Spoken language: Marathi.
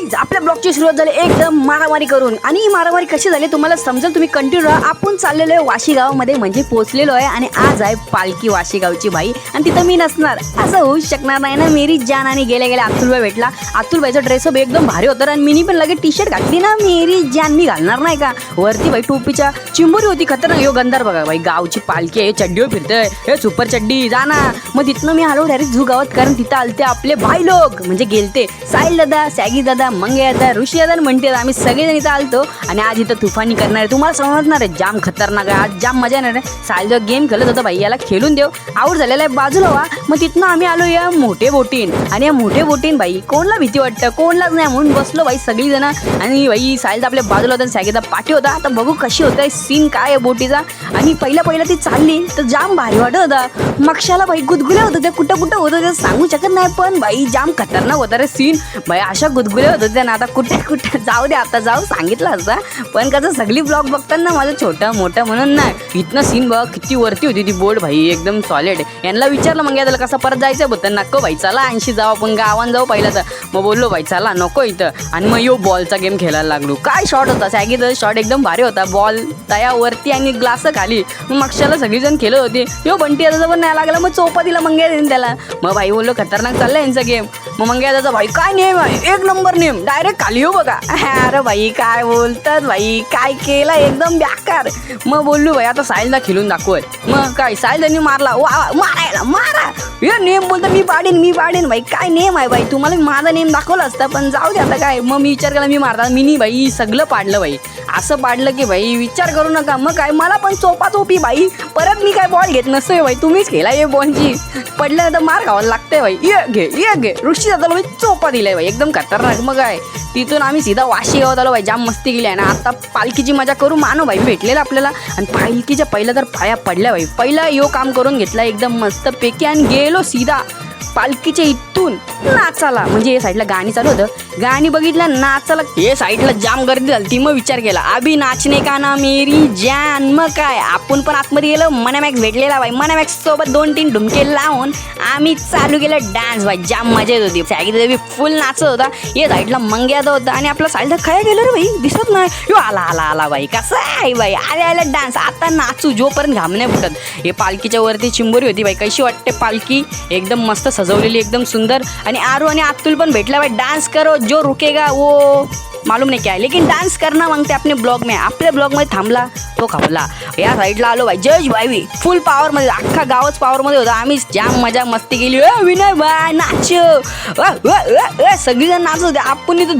गाईज आपल्या ब्लॉगची सुरुवात झाली एकदम मारामारी करून. आणि ही मारामारी कशी झाली तुम्हाला समजेल, तुम्ही कंटिन्यू राहा. आपण चाललेलो आहे वाशी गावामध्ये, म्हणजे पोहोचलेलो आहे. आणि आज आहे पालखी वाशी गावची बाई, आणि तिथं मी नसणार असं होऊच शकणार नाही ना. मेरी जान. आणि गेल्या गेल्या अतुलबाई भेटला. अतुलबाईचा ड्रेसअप एकदम भारी होता, आणि मिनी पण लगेच टी शर्ट घातली ना. मेरी जान मी घालणार नाही का. वरती बाई टोपीच्या चिंबोरी होती खतरनाक. यो गंधार बघा बाई, गावची पालखी आहे, चड्डीवर फिरतंय, हे सुपर चड्डी जा ना. मग तिथनं मी आलो डायरेक्ट झू गावात, कारण तिथं आलते आपले भाई लोक, म्हणजे गेलते साहिल दादा, सॅगी दादा, मंगे दादा, ऋषी दादा, म्हणते आम्ही सगळेजण इथं आलतो. आणि आज इथं तुफानी करणार आहे, तुम्हाला समजणार आहे. जाम खतरनाक आहे आज, जाम मजा येणार आहे. साहिल जो गेम खेळत होता भाई, याला खेळून देव आऊट झालेला आहे, बाजूला व्हा. मग तिथनं आम्ही आलो या मोठे बोटीन. आणि या मोठे बोटीन बाई कोणला भीती वाटतं, कोणलाच नाही, म्हणून बसलो बाई सगळीजण. आणि बाई साहिल आपल्या बाजूला होता, सॅगीदा पाठी होता. आता बघू कशी होत आहे सीन काय आहे बोटीचा. आणि पहिला ती चालली तर जाम भारी वाटत होता. मक्षाला बाई गुदगुल्या होत होत्या, कुठं होतं ते सांगू शकत नाही, पण बाई जाम खतरनाक होता रे सीन. बाई अशा गुदगुल्या होत होत्या ना. आता कुठे जाऊ दे, आता जाऊ सांगितलं असता, पण कसं सगळी ब्लॉग बघताना माझं छोटं मोठं म्हणून नाही. इथनं सीन बघ किती वरती होती ती बोट भाई, एकदम सॉलिड. यांना विचारलं मग याला कसं परत जायचं होतं, नको भाई चला 80 जाऊ आपण गावान जाऊ पहिला. तर मग बोललो भाई चला नको इथं. आणि मग यो बॉलचा गेम खेळायला लागलो. काय शॉट होता सॅगीचा, शॉट एकदम भारी होता. बॉल तयावरती आणि ग्लास खाली. मग मक्षाला सगळीजण खेळत होती. यो बंटी याचा पण नाही लागला, मग चोपा दिला मंग्या देईन त्याला. मग भाई बोललो खतरनाक चाललंय यांचा गेम. मग मंग्या दादा भाई काय नेम आहे, एक नंबर नेम, डायरेक्ट खाली हो बघा. अरे भाई काय बोलतात भाई, काय केलं एकदम बेकार. मग बोललो भाई आता साहिलला खेळून दाखवय. मग काय साहिलनी मारला, वा मारा हे नेम बोलतो, मी पाडेन भाई. काय नेम आहे भाई, तुम्हाला मी माझा नेम दाखवला असता, पण जाऊ दे आता काय. मग मी विचार केला मी मारता, मिनी भाई सगळं पाडलं भाई. असं पाडलं की भाई विचार करू नका. मग काय मला पण चोपी भाई, परत मी काय बॉल घेत नसतोय भाई, तुम्हीच खेळा हे बॉलची. पडलं तर मार खावायला लागतंय भाई. ये घे ऋषी दादाला भाई चोपा दिलाय भाई, एकदम खतरनाक. मग काय तिथून आम्ही सीधा वाशी गावात आलो भाई, जाम मस्ती केली आहे ना. आता पालखीची मजा करू मानो भाई, भेटलेला आपल्याला. आणि पालखीच्या पहिल्या तर पाया पडल्या भाई. पहिला यो काम करून घेतला एकदम मस्त पैकी, आणि गेलो सीधा पालखीच्या इथून नाचाला. म्हणजे हे साईडला गाणी चालू होतं, गाणी बघितलं नाचाला. हे साईडला जाम गर्दी झाली ती. मग विचार केला अभि नाचने का ना मेरी जान. मग काय आपण पण आतमध्ये गेलो. मनामॅक्स भेटलेला भाई, मनामॅक्स सोबत 2-3 ढुमके लावून आम्ही चालू केलं डान्स भाई. जाम मजा येत होती. सॅगी देवी फुल नाचत होता. हे साईडला मंग्यात होता. आणि आपला साईडला काय गेलं रे भाई, दिसत नाही. यो आला भाई, कसा आहे भाई, आले डान्स. आता नाचू जोपर्यंत घाम नाही फुटत. हे पालखीच्या वरती चिंबोरी होती भाई. कशी वाटते पालखी, एकदम मस्त सजवलेली, एकदम सुंदर. आणि आरू आणि अतुल पण भेटला भाई. डान्स करो, जो रुकेगा वो मालूम नाही क्या है, लेकिन डान्स करना मांगते अपने ब्लॉग में. आपल्या ब्लॉगमध्ये थांबला तो खावला. या साईडला आलो भाई, जज भाई फुल पॉवरमध्ये, अख्खा गावच पॉवरमध्ये होता. आम्ही जाम मजा मस्ती केली. विनय भाई नाच, सगळीजण नाचत होते. आपण इथं